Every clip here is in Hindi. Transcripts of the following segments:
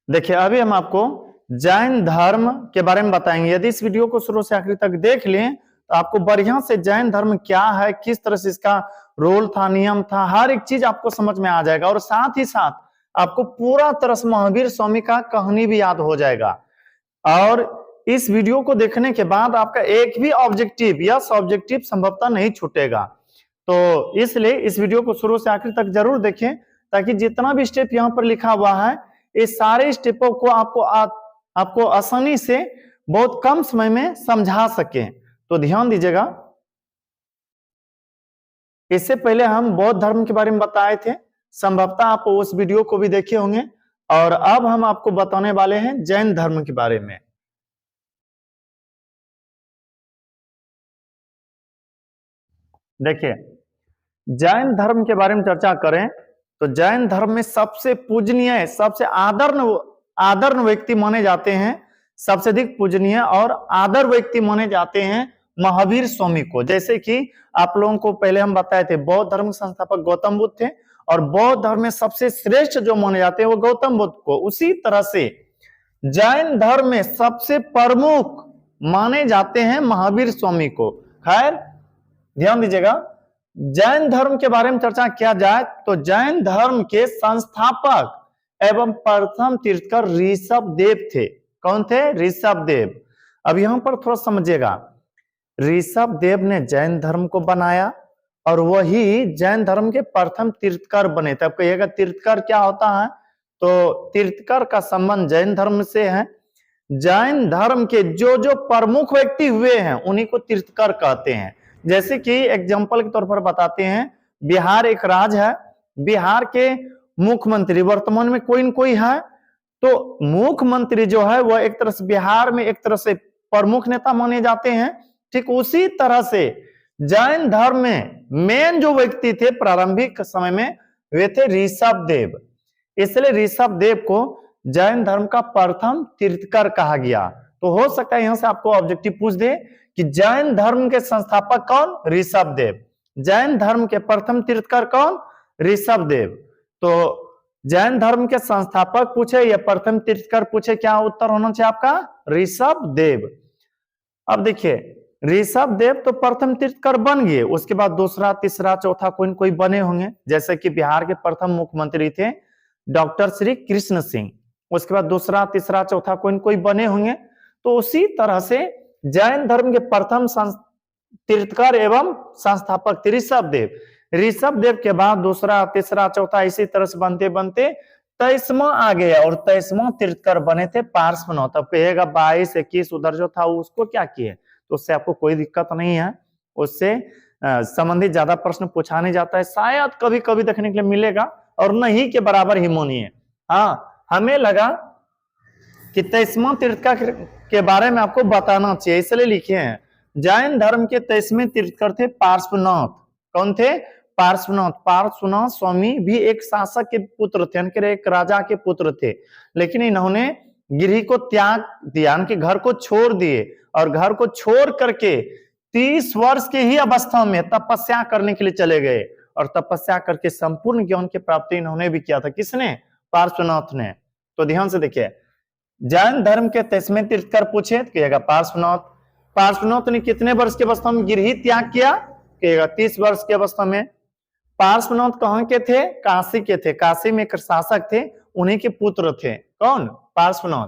देखिए अभी हम आपको जैन धर्म के बारे में बताएंगे। यदि इस वीडियो को शुरू से आखिर तक देख लें तो आपको बढ़िया से जैन धर्म क्या है, किस तरह से इसका रोल था, नियम था, हर एक चीज आपको समझ में आ जाएगा। और साथ ही साथ आपको पूरा तरह से महावीर स्वामी का कहानी भी याद हो जाएगा। और इस वीडियो को देखने के बाद आपका एक भी ऑब्जेक्टिव या सब्जेक्टिव संभवतः नहीं छूटेगा। तो इसलिए इस वीडियो को शुरू से आखिर तक जरूर देखें, ताकि जितना भी स्टेप यहाँ पर लिखा हुआ है इस सारे स्टेपों को आपको आसानी से बहुत कम समय में समझा सके। तो ध्यान दीजिएगा। इससे पहले हम बौद्ध धर्म के बारे में बताए थे, संभवतः आप उस वीडियो को भी देखे होंगे। और अब हम आपको बताने वाले हैं जैन धर्म के बारे में। देखिए जैन धर्म के बारे में चर्चा करें तो जैन धर्म में सबसे पूजनीय, सबसे आदर व्यक्ति माने जाते हैं, सबसे अधिक पूजनीय और आदर व्यक्ति माने जाते हैं महावीर स्वामी को। जैसे कि आप लोगों को पहले हम बताए थे बौद्ध धर्म के संस्थापक गौतम बुद्ध थे, और बौद्ध धर्म में सबसे श्रेष्ठ जो माने जाते हैं वो गौतम बुद्ध को। उसी तरह से जैन धर्म में सबसे प्रमुख माने जाते हैं महावीर स्वामी को। खैर ध्यान दीजिएगा, जैन धर्म के बारे में चर्चा किया जाए तो जैन धर्म के संस्थापक एवं प्रथम तीर्थकर ऋषभ देव थे। कौन थे? ऋषभ देव। अब यहां पर थोड़ा समझिएगा, ऋषभ देव ने जैन धर्म को बनाया और वही जैन धर्म के प्रथम तीर्थकर बने थे। अब कहिएगा तीर्थकर क्या होता है? तो तीर्थकर का संबंध जैन धर्म से है। जैन धर्म के जो प्रमुख व्यक्ति हुए हैं उन्हीं को तीर्थकर कहते हैं। जैसे कि एग्जाम्पल के तौर पर बताते हैं, बिहार एक राज्य है, बिहार के मुख्यमंत्री वर्तमान में कोई न कोई है, तो मुख्यमंत्री जो है वह एक तरह से बिहार में एक तरह से प्रमुख नेता माने जाते हैं। ठीक उसी तरह से जैन धर्म में मेन जो व्यक्ति थे प्रारंभिक समय में वे थे ऋषभ देव। इसलिए ऋषभ देव को जैन धर्म का प्रथम तीर्थकर कहा गया। तो हो सकता है यहां से आपको ऑब्जेक्टिव पूछ दे कि जैन धर्म के संस्थापक कौन? ऋषभ देव। जैन धर्म के प्रथम तीर्थकर कौन? ऋषभ देव। तो जैन धर्म के संस्थापक पूछे या प्रथम तीर्थकर पूछे, क्या उत्तर होना चाहिए आपका? ऋषभ देव। अब देखिए ऋषभ देव तो प्रथम तीर्थकर बन गए, उसके बाद दूसरा तीसरा चौथा कोई न कोई बने होंगे। जैसे कि बिहार के प्रथम मुख्यमंत्री थे डॉक्टर श्री कृष्ण सिंह, उसके बाद दूसरा तीसरा चौथा कोई न कोई बने होंगे। तो उसी तरह से जैन धर्म के प्रथम तीर्थकर एवं संस्थापक ऋषभ देव। ऋषभ देव के बाद दूसरा तीसरा चौथा इसी तरह से बनते बनते 23वां आ गया, और 23वां तीर्थकर बने थे पार्श्वनाथ। अब कहेगा 22 21 उधर जो था उसको क्या किए? तो उससे आपको कोई दिक्कत नहीं है, उससे संबंधित ज्यादा प्रश्न पूछा नहीं जाता है, शायद कभी कभी देखने के लिए मिलेगा, और नहीं के बराबर ही मानिए। हाँ, हमें लगा कि 23वां तीर्थकर के बारे में आपको बताना चाहिए, इसलिए लिखे हैं। जैन धर्म के 23वें तीर्थकर थे पार्श्वनाथ। कौन थे? पार्श्वनाथ। पार्श्वनाथ स्वामी भी एक शासक के पुत्र थे, उनके एक राजा के पुत्र थे, लेकिन इन्होंने गृह को त्याग दिया, उनके घर को छोड़ दिए, और घर को छोड़ करके 30 वर्ष के ही अवस्था में तपस्या करने के लिए चले गए, और तपस्या करके संपूर्ण ज्ञान की प्राप्ति इन्होंने भी किया था। किसने? पार्श्वनाथ ने। तो ध्यान से देखिए, जैन धर्म के 23वें तीर्थकर पूछे तो कहेगा पार्श्वनाथ। पार्श्वनाथ ने कितने वर्ष की अवस्था में गृह त्याग किया? कहेगा 30 वर्ष की अवस्था में। पार्श्वनाथ कहां के थे? काशी के थे। काशी में एक शासक थे, उन्हीं के पुत्र थे। कौन? पार्श्वनाथ।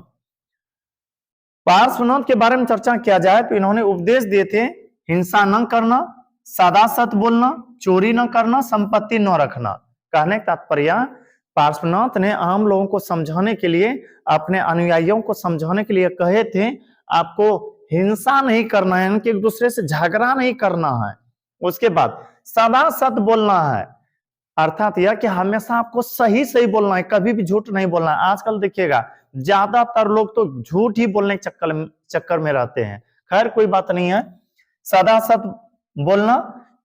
पार्श्वनाथ के बारे में चर्चा किया जाए तो इन्होंने उपदेश दिए थे, हिंसा न करना, सदा सत्य बोलना, चोरी न करना, संपत्ति न रखना। कहने का तात्पर्य पार्श्वनाथ ने आम लोगों को समझाने के लिए, अपने अनुयायियों को समझाने के लिए कहे थे, आपको हिंसा नहीं करना है, उनके एक दूसरे से झगड़ा नहीं करना है। उसके बाद सदा सत्य बोलना है, अर्थात यह कि हमेशा आपको सही सही बोलना है, कभी भी झूठ नहीं बोलना है। आजकल देखिएगा ज्यादातर लोग तो झूठ ही बोलने के चक्कर में रहते हैं। खैर कोई बात नहीं है, सदा सत्य बोलना,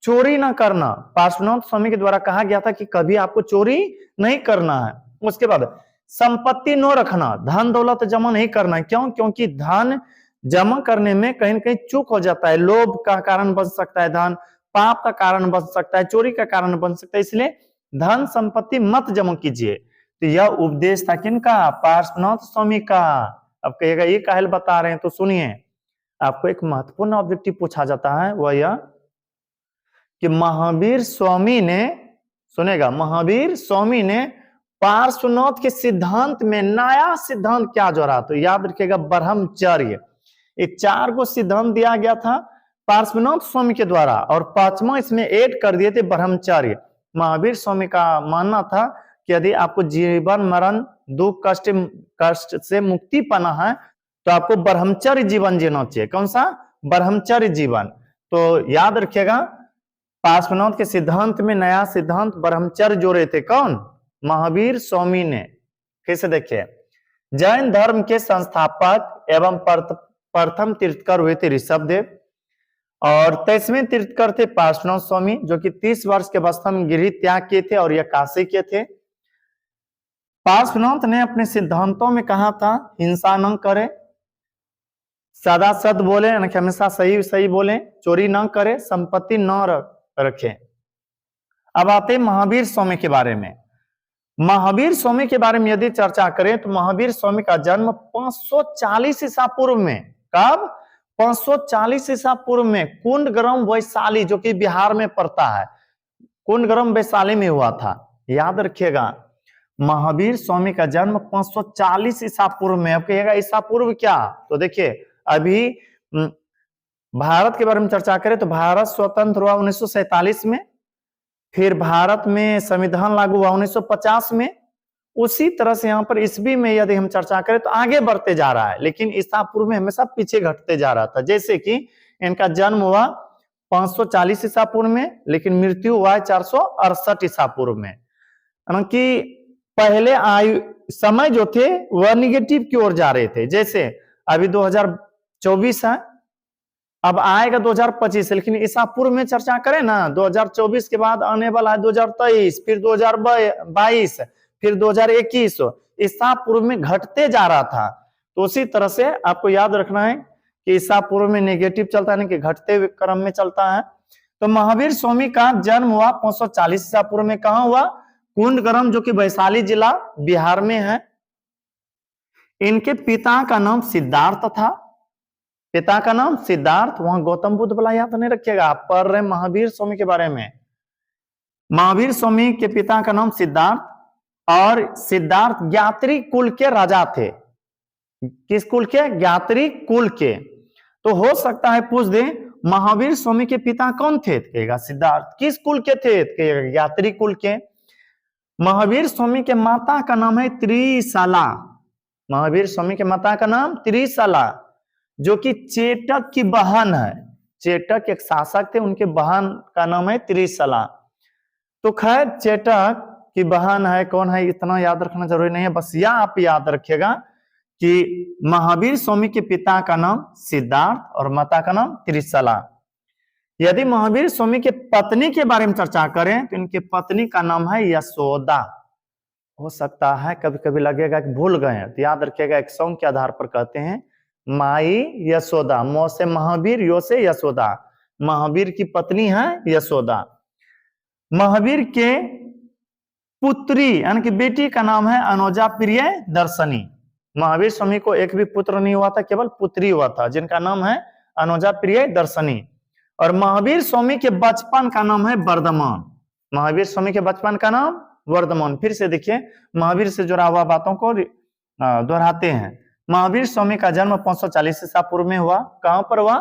चोरी ना करना। पार्श्वनाथ स्वामी के द्वारा कहा गया था कि कभी आपको चोरी नहीं करना है। उसके बाद संपत्ति न रखना, धन दौलत जमा नहीं करना है। क्यों? क्योंकि धन जमा करने में कहीं न कहीं चूक हो जाता है, लोभ का कारण बन सकता है, धन पाप का कारण बन सकता है, चोरी का कारण बन सकता है। इसलिए धन संपत्ति मत जमा कीजिए। तो यह उपदेश था किनका? पार्श्वनाथ स्वामी का। अब कहिएगा ये काहे बता रहे हैं, तो सुनिए, आपको एक महत्वपूर्ण ऑब्जेक्टिव पूछा जाता है, वह यह कि महावीर स्वामी ने, सुनेगा, महावीर स्वामी ने पार्श्वनाथ के सिद्धांत में नया सिद्धांत क्या जोड़ा? तो याद रखिएगा ब्रह्मचर्य। ये 4 को सिद्धांत दिया गया था पार्श्वनाथ स्वामी के द्वारा, और 5वां इसमें ऐड कर दिए थे ब्रह्मचर्य। महावीर स्वामी का मानना था कि यदि आपको जीवन मरण दुख कष्ट से मुक्ति पाना है तो आपको ब्रह्मचर्य जीवन जीना चाहिए। कौन सा? ब्रह्मचर्य जीवन। तो याद रखिएगा पार्श्वनाथ के सिद्धांत में नया सिद्धांत ब्रह्मचर्य जोड़े थे। कौन? महावीर स्वामी ने। फिर से देखिए, जैन धर्म के संस्थापक एवं प्रथम तीर्थकर हुए थे ऋषभदेव, और 23वें तीर्थकर थे पार्श्वनाथ स्वामी, जो कि 30 वर्ष के अवस्था में गृह त्याग किए थे और यह काशी के थे। पार्श्वनाथ ने अपने सिद्धांतों में कहा था हिंसा न करे, सदा सत्य बोले, यानी कि हमेशा सही सही बोले, चोरी न करे, संपत्ति न रखे। अब आते हैं महावीर स्वामी के बारे में। महावीर स्वामी के बारे में यदि चर्चा करें तो महावीर स्वामी का जन्म 540 ईसा पूर्व में, कब? 540 ईसा पूर्व में कुंडग्राम वैशाली, जो कि बिहार में पड़ता है, कुंडग्राम वैशाली में हुआ था। याद रखिएगा महावीर स्वामी का जन्म 540 ईसा पूर्व में। अब कहिएगा ईसा पूर्व क्या? तो देखिए, अभी भारत के बारे में चर्चा करें तो भारत स्वतंत्र हुआ 1947 में, फिर भारत में संविधान लागू हुआ 1950 में। उसी तरह से यहाँ पर ईस्वी में यदि हम चर्चा करें तो आगे बढ़ते जा रहा है, लेकिन ईसा पूर्व में हमेशा पीछे घटते जा रहा था। जैसे कि इनका जन्म हुआ 540 ईसा पूर्व में, लेकिन मृत्यु हुआ है 468 ईसा पूर्व में। कि पहले आयु समय जो थे वह निगेटिव की ओर जा रहे थे। जैसे अभी 2024 है, अब आएगा 2025, लेकिन ईसा पूर्व में चर्चा करें ना, 2024 के बाद आने वाला है 2023, फिर 2022, फिर 2021, ईसा पूर्व में घटते जा रहा था। तो उसी तरह से आपको याद रखना है कि ईसा पूर्व में नेगेटिव चलता है, कि घटते हुए क्रम में चलता है। तो महावीर स्वामी का जन्म हुआ 540 ईसा पूर्व में। कहां हुआ? कुंडग्राम, जो कि वैशाली जिला बिहार में है। इनके पिता का नाम सिद्धार्थ था, पिता का नाम सिद्धार्थ। वहां गौतम बुद्ध वाला याद नहीं रखिएगा, आप पढ़ रहे महावीर स्वामी के बारे में। महावीर स्वामी के पिता का नाम सिद्धार्थ, और सिद्धार्थ ज्ञात्री कुल के राजा थे। किस कुल के? ज्ञात्री कुल के। तो हो सकता है पूछ दे महावीर स्वामी के पिता कौन थे? कहेगा सिद्धार्थ। किस कुल के थे? कहेगा ज्ञात्री कुल के। महावीर स्वामी के माता का नाम है त्रिशला। महावीर स्वामी के माता का नाम त्रिशला, जो कि चेटक की बहन है। चेटक एक शासक थे, उनके बहन का नाम है त्रिशला। तो खैर चेटक की बहन है, कौन है इतना याद रखना जरूरी नहीं है, बस यह आप याद रखिएगा कि महावीर स्वामी के पिता का नाम सिद्धार्थ और माता का नाम त्रिशला। यदि महावीर स्वामी के पत्नी के बारे में चर्चा करें तो इनके पत्नी का नाम है यशोदा। हो सकता है कभी कभी लगेगा कि भूल गए हैं, तो याद रखिएगा एक सॉन्ग के आधार पर कहते हैं माई यशोदा, मौ से महावीर, यो से यशोदा। महावीर की पत्नी है यशोदा। महावीर के पुत्री यानी कि बेटी का नाम है अनुजा प्रिय दर्शनी। महावीर स्वामी को एक भी पुत्र नहीं हुआ था, केवल पुत्री हुआ था, जिनका नाम है अनुजा प्रिय दर्शनी। और महावीर स्वामी के बचपन का नाम है वर्धमान। महावीर स्वामी के बचपन का नाम वर्धमान। फिर से देखिए, महावीर से जुड़ा हुआ बातों को दोहराते हैं। महावीर स्वामी का जन्म 540 ईसा पूर्व में हुआ। कहां पर हुआ?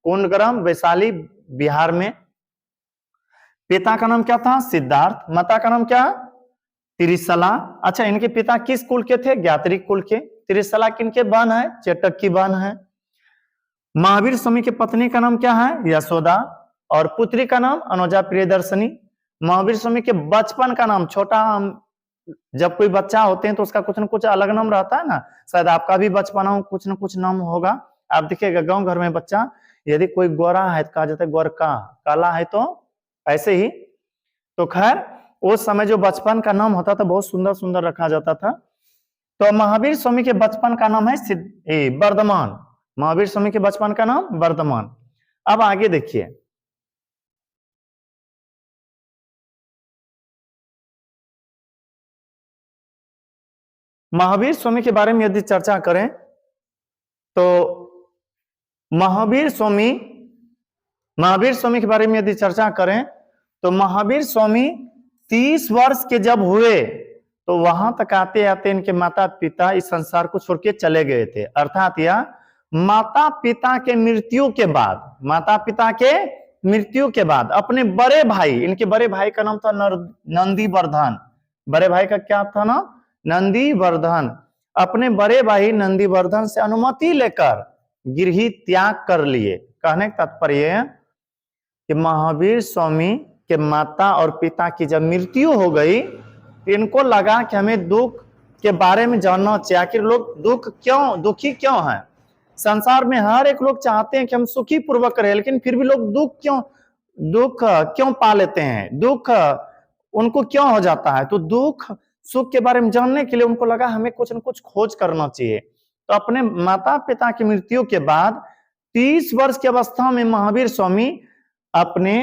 कुंडग्राम वैशाली बिहार में। पिता का नाम क्या था? सिद्धार्थ। माता का नाम क्या? त्रिशला। अच्छा, इनके पिता किस कुल के थे? ज्ञात्री कुल के। त्रिशला किनके बहन है? चेटक की बहन है। महावीर स्वामी की पत्नी का नाम क्या है? यशोदा। और पुत्री का नाम अनुजा प्रियदर्शनी। महावीर स्वामी के बचपन का नाम, छोटा जब कोई बच्चा होते हैं तो उसका कुछ न कुछ अलग नाम रहता है ना, शायद आपका भी बचपना हो कुछ न कुछ नाम होगा। आप देखिएगा गांव घर में बच्चा, यदि कोई गोरा है तो कहा जाता है गोरका, काला है तो ऐसे ही। तो खैर उस समय जो बचपन का नाम होता था बहुत सुंदर सुंदर रखा जाता था। तो महावीर स्वामी के बचपन का नाम है वर्धमान। महावीर स्वामी के बचपन का नाम वर्धमान। अब आगे देखिए, महावीर स्वामी के बारे में यदि चर्चा करें तो महावीर स्वामी के बारे में यदि चर्चा करें तो महावीर स्वामी 30 वर्ष के जब हुए तो वहां तक आते आते इनके माता पिता इस संसार को छोड़ के चले गए थे। अर्थात यह माता पिता के मृत्यु के बाद अपने बड़े भाई, इनके बड़े भाई का नाम था नंदीवर्धन, बड़े भाई का क्या था ना, नंदीवर्धन। अपने बड़े भाई नंदीवर्धन से अनुमति लेकर गृह त्याग कर लिए। कहने का तात्पर्य है कि महावीर स्वामी के माता और पिता की जब मृत्यु हो गई तो इनको लगा कि हमें दुख के बारे में जानना चाहिए। आखिर लोग दुखी क्यों हैं? संसार में हर एक लोग चाहते हैं कि हम सुखी पूर्वक रहे, लेकिन फिर भी लोग दुख क्यों पा लेते हैं, दुख उनको क्यों हो जाता है? तो दुख सुख के बारे में जानने के लिए उनको लगा हमें कुछ न कुछ खोज करना चाहिए। तो अपने माता पिता की मृत्यु के बाद 30 वर्ष की अवस्था में महावीर स्वामी अपने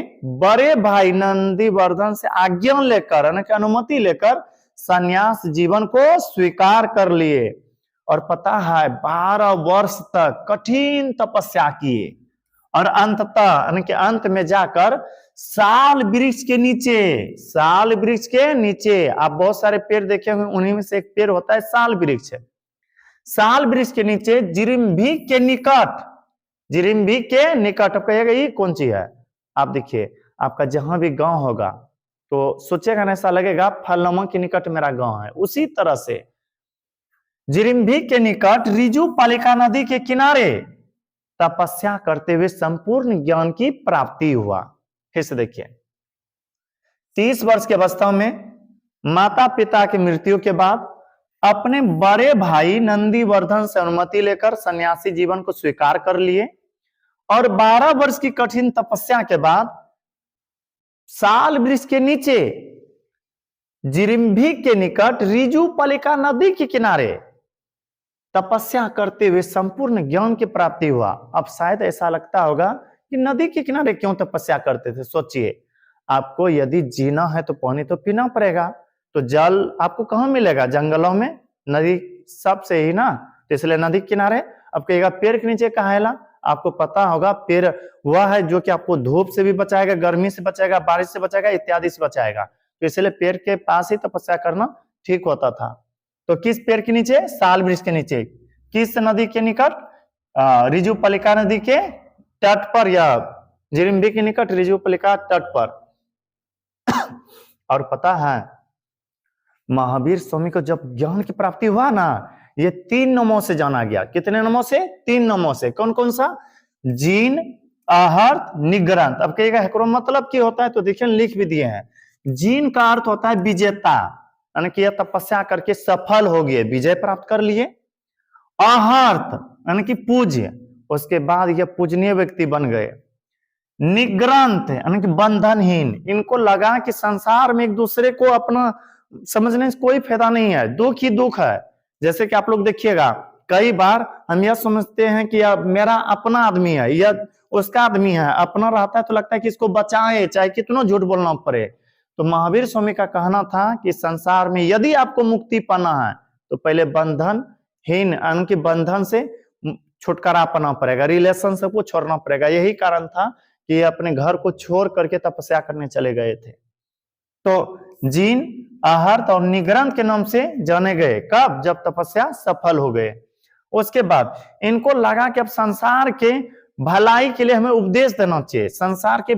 बड़े भाई नंदीवर्धन से आज्ञा लेकर, अनुमति लेकर संन्यास जीवन को स्वीकार कर लिए। और पता है 12 वर्ष तक कठिन तपस्या किए और अंत में जाकर साल वृक्ष के नीचे आप बहुत सारे पेड़ देखे होंगे, उन्हीं में से एक पेड़ होता है साल वृक्ष। साल वृक्ष के नीचे जिरिम्भी के निकट आप कहिएगा ये कौन सी है? आप देखिए आपका जहां भी गांव होगा तो सोचेगा ना, ऐसा लगेगा फलनमा के निकट मेरा गांव है। उसी तरह से जिरिम्भी के निकट रिजु पालिका नदी के किनारे तपस्या करते हुए संपूर्ण ज्ञान की प्राप्ति हुआ। फिर से देखिए 30 वर्ष की अवस्था में माता पिता की मृत्यु के बाद अपने बड़े भाई नंदीवर्धन से अनुमति लेकर सन्यासी जीवन को स्वीकार कर लिए और 12 वर्ष की कठिन तपस्या के बाद साल वृक्ष के नीचे जिरिम्भी के निकट रिजु पालिका नदी के किनारे तपस्या करते हुए संपूर्ण ज्ञान की प्राप्ति हुआ। अब शायद ऐसा लगता होगा कि नदी के किनारे क्यों तपस्या करते थे? सोचिए, आपको यदि जीना है तो पानी तो पीना पड़ेगा, तो जल आपको कहां मिलेगा? जंगलों में, नदी सबसे ही ना, तो इसलिए नदी के किनारे। अब कहेगा पेड़ के नीचे कहाँ है? आपको पता होगा पेड़ वह है जो कि आपको धूप से भी बचाएगा, गर्मी से बचाएगा, बारिश से बचाएगा, इत्यादि से बचाएगा। तो इसलिए पेड़ के पास ही तपस्या करना ठीक होता था। तो किस पेड़ के नीचे? साल वृक्ष के नीचे। किस नदी के निकट? रिजु पालिका नदी के तट पर, या जिरिम्भी के निकट रिजु पालिका तट पर। और पता है महावीर स्वामी को जब ज्ञान की प्राप्ति हुआ ना, ये 3 नामों से जाना गया। कितने नामों से? 3 नामों से। कौन कौन सा? जीन, आहर्त, निग्रंथ। अब कहेगा मतलब क्या होता है? तो देखिए लिख भी दिए हैं। जीन का अर्थ होता है विजेता, यानी कि यह तपस्या करके सफल हो गए, विजय प्राप्त कर लिए। आहर्त यानी कि पूज्य, उसके बाद यह पूजनीय व्यक्ति बन गए। निग्रंथ यानी कि बंधनहीन, इनको लगा कि संसार में एक दूसरे को अपना समझने से कोई फायदा नहीं है, दुख ही दुख है। जैसे कि आप लोग देखिएगा कई बार हम यह समझते हैं कि अब मेरा अपना आदमी है या उसका आदमी है, अपना रहता है तो लगता है कि इसको बचाए चाहे कितना झूठ बोलना पड़े। तो महावीर स्वामी का कहना था कि संसार में यदि आपको मुक्ति पाना है तो पहले बंधनहीन यानी बंधन से छुटकारा पाना पड़ेगा, रिलेशन सबको छोड़ना पड़ेगा। यही कारण था कि ये अपने घर को छोड़ करके तपस्या करने चले गए थे। तो जीन, आहर्त और निग्रंथ के नाम से जाने गए। कब? जब तपस्या सफल हो गए। उसके बाद इनको लगा कि अब संसार के भलाई के लिए हमें उपदेश देना चाहिए, संसार के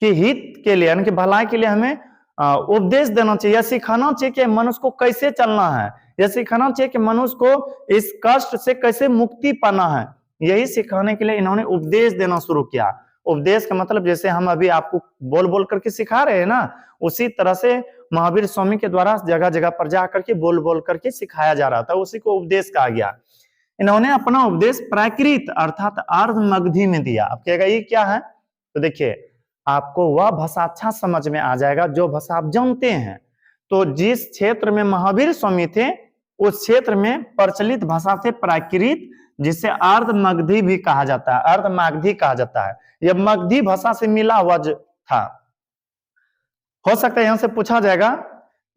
हित के लिए यानी कि भलाई के लिए हमें उपदेश देना चाहिए, यह सिखाना चाहिए कि मनुष्य को कैसे चलना है, यह सिखाना चाहिए कि मनुष्य को इस कष्ट से कैसे मुक्ति पाना है। यही सिखाने के लिए इन्होंने उपदेश देना शुरू किया। उपदेश का मतलब जैसे हम अभी आपको बोल बोल करके सिखा रहे हैं ना, उसी तरह से महावीर स्वामी के द्वारा जगह जगह पर जाकर के बोल बोल करके सिखाया जा रहा था, उसी को उपदेश कहा गया। इन्होंने अपना उपदेश प्राकृत अर्थात अर्धमगधी में दिया। अब कहेगा ये क्या है? तो देखिए आपको वह भाषा अच्छा समझ में आ जाएगा जो भाषा आप जानते हैं। तो जिस क्षेत्र में महावीर स्वामी थे उस क्षेत्र में प्रचलित भाषा से प्राकृत, जिसे अर्धमगधी भी कहा जाता है, अर्धमागधी कहा जाता है। यह मगधी भाषा से मिला हुआ था। हो सकता है यहां से पूछा जाएगा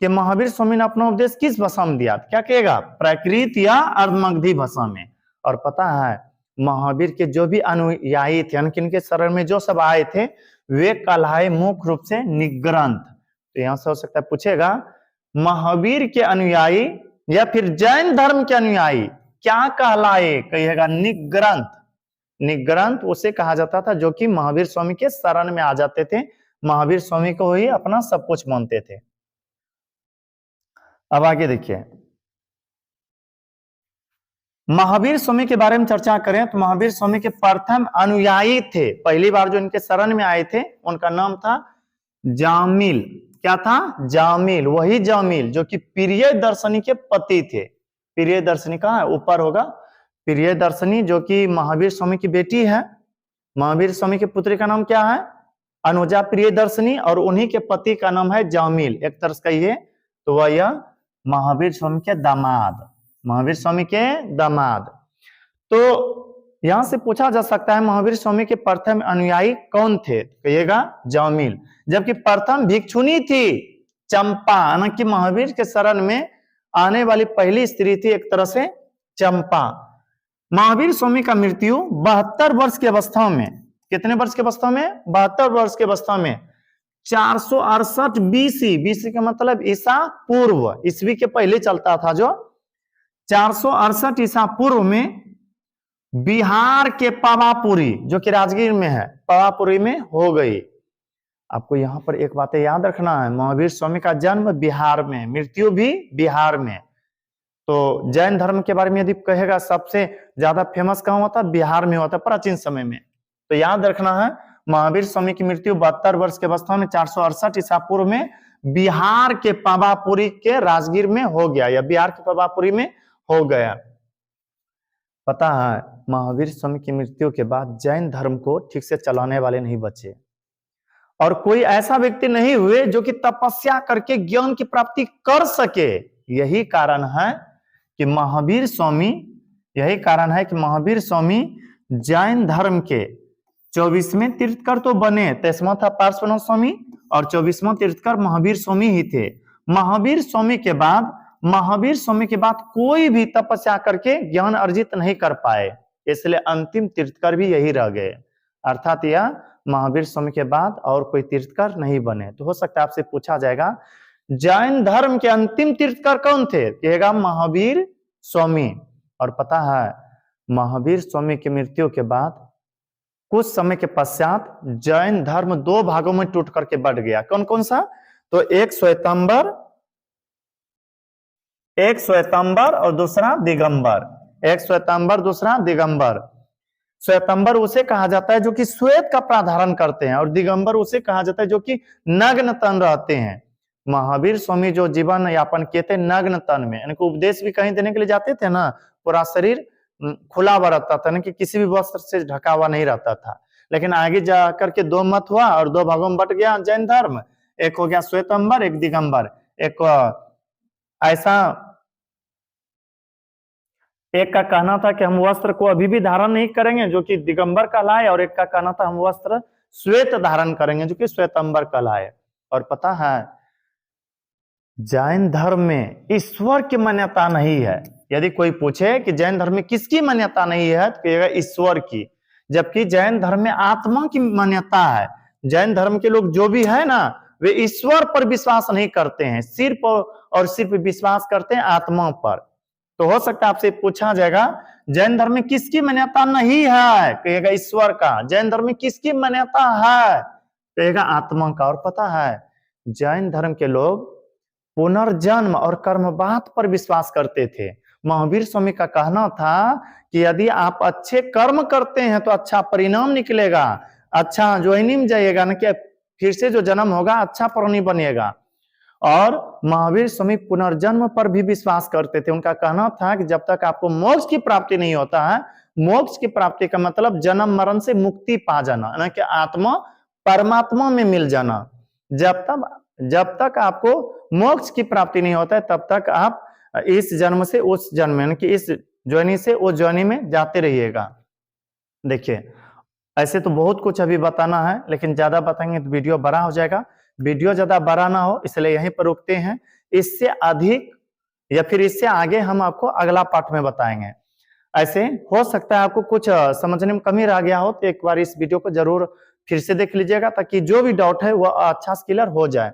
कि महावीर स्वामी ने अपना उपदेश किस भाषा में दिया? क्या कहेगा? प्राकृत या अर्धमगधी भाषा में। और पता है महावीर के जो भी अनुयायी थे, इनके शरण में जो सब आए थे, वे कहलाए मुख्य रूप से निग्रंथ। तो यहां से हो सकता है पूछेगा महावीर के अनुयायी या फिर जैन धर्म के अनुयायी क्या कहलाए? कहिएगा निग्रंथ। निग्रंथ उसे कहा जाता था जो कि महावीर स्वामी के शरण में आ जाते थे, महावीर स्वामी को ही अपना सब कुछ मानते थे। अब आगे देखिए, महावीर स्वामी के बारे में चर्चा करें तो महावीर स्वामी के प्रथम अनुयायी थे, पहली बार जो इनके शरण में आए थे, उनका नाम था जामिल। क्या था? जामिल। वही जामिल जो कि प्रियदर्शनी के पति थे। प्रियदर्शनी कहाँ है? ऊपर होगा। प्रियदर्शनी जो कि महावीर स्वामी की बेटी है। महावीर स्वामी के पुत्री का नाम क्या है? अनुजा प्रियदर्शनी, और उन्हीं के पति का नाम है जामिल। एक तरह से कहिए तो वह यह महावीर स्वामी के दामाद, महावीर स्वामी के दामाद। तो यहां से पूछा जा सकता है महावीर स्वामी के प्रथम अनुयायी कौन थे? कहिएगा जामिल। जबकि प्रथम भिक्षुनी थी चंपा, हालांकि महावीर के शरण में आने वाली पहली स्त्री थी एक तरह से चंपा। महावीर स्वामी का मृत्यु 72 वर्ष की अवस्था में, कितने वर्ष की अवस्था में? 72 वर्ष की अवस्था में 468 बीसी, बीसी का मतलब ईसा पूर्व, ईस्वी के पहले चलता था जो 468 ईसा पूर्व में बिहार के पावापुरी जो कि राजगीर में है, पावापुरी में हो गई। आपको यहां पर एक बात याद रखना है, महावीर स्वामी का जन्म बिहार में, मृत्यु भी बिहार में। तो जैन धर्म के बारे में यदि कहेगा सबसे ज्यादा फेमस कहां हुआ था? बिहार में हुआ था प्राचीन समय में। तो याद रखना है महावीर स्वामी की मृत्यु 72 वर्ष की अवस्था में 468 ईसा पूर्व में बिहार के पावापुरी के राजगीर में हो गया, या बिहार के पावापुरी में हो गया। पता है महावीर स्वामी की मृत्यु के बाद जैन धर्म को ठीक से चलाने वाले नहीं बचे, और कोई ऐसा व्यक्ति नहीं हुए जो कि तपस्या करके ज्ञान की प्राप्ति कर सके। यही कारण है कि महावीर स्वामी, यही कारण है कि महावीर स्वामी जैन धर्म के 24वें तीर्थकर तो बने, 23वां था पार्श्वनाथ स्वामी और 24वां तीर्थकर महावीर स्वामी ही थे। महावीर स्वामी के बाद कोई भी तपस्या करके ज्ञान अर्जित नहीं कर पाए, इसलिए अंतिम तीर्थकर भी यही रह गए। अर्थात यह महावीर स्वामी के बाद और कोई तीर्थकर नहीं बने। तो हो सकता है आपसे पूछा जाएगा जैन धर्म के अंतिम तीर्थकर कौन थे? कहेगा महावीर स्वामी। और पता है महावीर स्वामी की मृत्यु के बाद कुछ समय के पश्चात जैन धर्म 2 भागों में टूट करके बढ़ गया। कौन कौन सा? तो एक श्वेतांबर और दूसरा दिगंबर। एक श्वेतांबर, दूसरा दिगंबर। श्वेतांबर उसे कहा जाता है जो कि श्वेत कपड़ा धारण करते हैं, और दिगंबर उसे कहा जाता है जो कि नग्न तन रहते हैं। महावीर स्वामी जो जीवन यापन किए थे नग्न तन में, इनको उपदेश भी कहीं देने के लिए जाते थे ना, पूरा शरीर खुला हुआ रहता था ना, कि किसी भी वस्त्र से ढका हुआ नहीं रहता था। लेकिन आगे जाकर के 2 मत हुआ और 2 भागों में बट गया जैन धर्म। एक हो गया श्वेतांबर, एक दिगंबर। एक का कहना था कि हम वस्त्र को अभी भी धारण नहीं करेंगे जो कि दिगंबर कहलाए, और एक का कहना था हम वस्त्र श्वेत धारण करेंगे जो कि श्वेतांबर कहलाए। और पता है जैन धर्म में ईश्वर की मान्यता नहीं है। यदि कोई पूछे कि जैन धर्म में किसकी मान्यता नहीं है, तो कहेगा ईश्वर की, जबकि जैन धर्म में आत्मा की मान्यता है। जैन धर्म के लोग जो भी है ना, वे ईश्वर पर विश्वास नहीं करते हैं, सिर्फ और सिर्फ विश्वास करते हैं आत्मा पर। तो हो सकता है आपसे पूछा जाएगा जैन धर्म में किसकी मान्यता नहीं है? कहेगा ईश्वर का। जैन धर्म में किसकी मान्यता है? कहेगा आत्मा का। और पता है जैन धर्म के लोग पुनर्जन्म और कर्मवाद पर विश्वास करते थे। महावीर स्वामी का कहना था कि यदि आप अच्छे कर्म करते हैं तो अच्छा परिणाम निकलेगा, अच्छा जोहनी में जाइएगा ना, कि फिर से जो जन्म होगा अच्छा प्राणी बनेगा। और महावीर स्वामी पुनर्जन्म पर भी विश्वास करते थे। उनका कहना था कि जब तक आपको मोक्ष की प्राप्ति नहीं होता है, मोक्ष की प्राप्ति का मतलब जन्म मरण से मुक्ति पा जाना, ना कि आत्मा परमात्मा में मिल जाना। जब तक आपको मोक्ष की प्राप्ति नहीं होता है, तब तक आप इस जन्म से उस जन्म में, कि इस जोनी से उस जोनी में जाते रहिएगा। देखिए ऐसे तो बहुत कुछ अभी बताना है, लेकिन ज्यादा बताएंगे तो वीडियो बड़ा हो जाएगा। वीडियो ज्यादा बड़ा ना हो इसलिए यहीं पर रुकते हैं। इससे अधिक या फिर इससे आगे हम आपको अगला पार्ट में बताएंगे। ऐसे हो सकता है आपको कुछ समझने में कमी रह गया हो, तो एक बार इस वीडियो को जरूर फिर से देख लीजिएगा, ताकि जो भी डाउट है वह अच्छा से क्लियर हो जाए।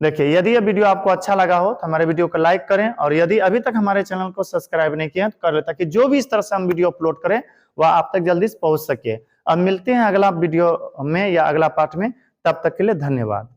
देखिए, यदि यह वीडियो आपको अच्छा लगा हो तो हमारे वीडियो को लाइक करें, और यदि अभी तक हमारे चैनल को सब्सक्राइब नहीं किया तो कर ले, ताकि जो भी इस तरह से हम वीडियो अपलोड करें वह आप तक जल्दी से पहुंच सके। अब मिलते हैं अगला वीडियो में या अगला पार्ट में, तब तक के लिए धन्यवाद।